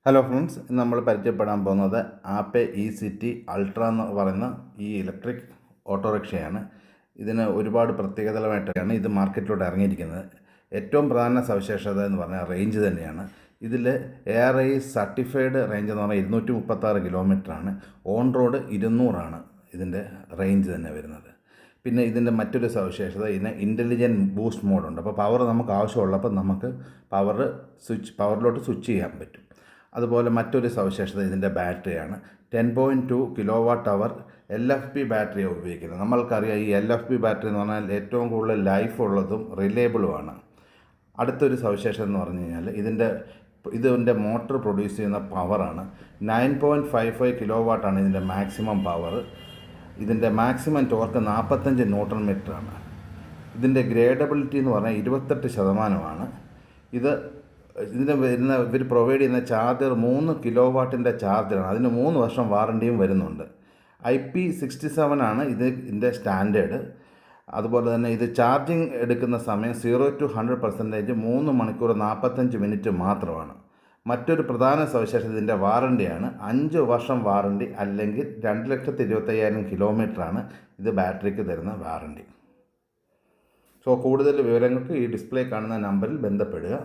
Hello friends, ഇന്ന് നമ്മൾ പരിചയപ്പെടാൻ പോകുന്നത് ആപ്പെ ഇ-സിറ്റി അൾട്ര എന്ന് പറയുന്ന ഈ ഇലക്ട്രിക് ഓട്ടോറിക്ഷയാണ്. ഇതിന് ഒരുപാട് പ്രത്യേകതകളായിട്ടാണ് ഇത് മാർക്കറ്റിലോട്ട് ഇറങ്ങിയിരിക്കുന്നത്. ഏറ്റവും പ്രധാന സവിശേഷത എന്ന് പറഞ്ഞാൽ റേഞ്ച് തന്നെയാണ്. ഇതിൽ ARAI സർട്ടിഫൈഡ് റേഞ്ച് എന്ന് പറഞ്ഞാൽ 236 കിലോമീറ്ററാണ്. ഓൺ റോഡ് 200 ഇതിൻ്റെ റേഞ്ച് തന്നെ വരുന്നത്. പിന്നെ ഇതിൻ്റെ മറ്റൊരു സവിശേഷത, ഇതിന് ഇൻ്റലിജൻറ്റ് ബൂസ്റ്റ് മോഡുണ്ട്. അപ്പോൾ പവർ നമുക്ക് ആവശ്യമുള്ളപ്പോൾ നമുക്ക് പവറിലോട്ട് സ്വിച്ച് ചെയ്യാൻ പറ്റും. അതുപോലെ മറ്റൊരു സവിശേഷത ഇതിൻ്റെ ബാറ്ററിയാണ്. 10.2 kWh LFP ബാറ്ററിയാണ് ഉപയോഗിക്കുന്നത്. നമ്മൾക്കറിയാം, ഈ LFP ബാറ്ററി എന്ന് പറഞ്ഞാൽ ഏറ്റവും കൂടുതൽ ലൈഫ് ഉള്ളതും റിലയബിളുമാണ്. അടുത്തൊരു സവിശേഷത എന്ന് പറഞ്ഞു കഴിഞ്ഞാൽ ഇതിൻ്റെ മോട്ടർ പ്രൊഡ്യൂസ് ചെയ്യുന്ന പവറാണ്. 9.55 kW ഇതിൻ്റെ മാക്സിമം പവർ. ഇതിൻ്റെ മാക്സിമം ടോർക്ക് 45 Nm. ഇതിൻ്റെ ഗ്രേഡബിലിറ്റി എന്ന് പറഞ്ഞാൽ 28%. ഇവർ പ്രൊവൈഡ് ചെയ്യുന്ന ചാർജർ 3 kW ചാർജറാണ്. അതിന് 3 വർഷം വാറണ്ടിയും വരുന്നുണ്ട്. IP67 ഇതിൻ്റെ സ്റ്റാൻഡേർഡ്. അതുപോലെ തന്നെ ഇത് ചാർജിങ് എടുക്കുന്ന സമയം 0 to 100% 3 മണിക്കൂർ 45 മിനിറ്റ് മാത്രമാണ്. മറ്റൊരു പ്രധാന സവിശേഷത ഇതിൻ്റെ വാറണ്ടിയാണ്. 5 വർഷം വാറണ്ടി, അല്ലെങ്കിൽ 2,25,000 കിലോമീറ്ററാണ് ഇത് ബാറ്ററിക്ക് തരുന്ന വാറണ്ടി. സോ കൂടുതൽ വിവരങ്ങൾക്ക് ഈ ഡിസ്പ്ലേ കാണുന്ന നമ്പറിൽ ബന്ധപ്പെടുക.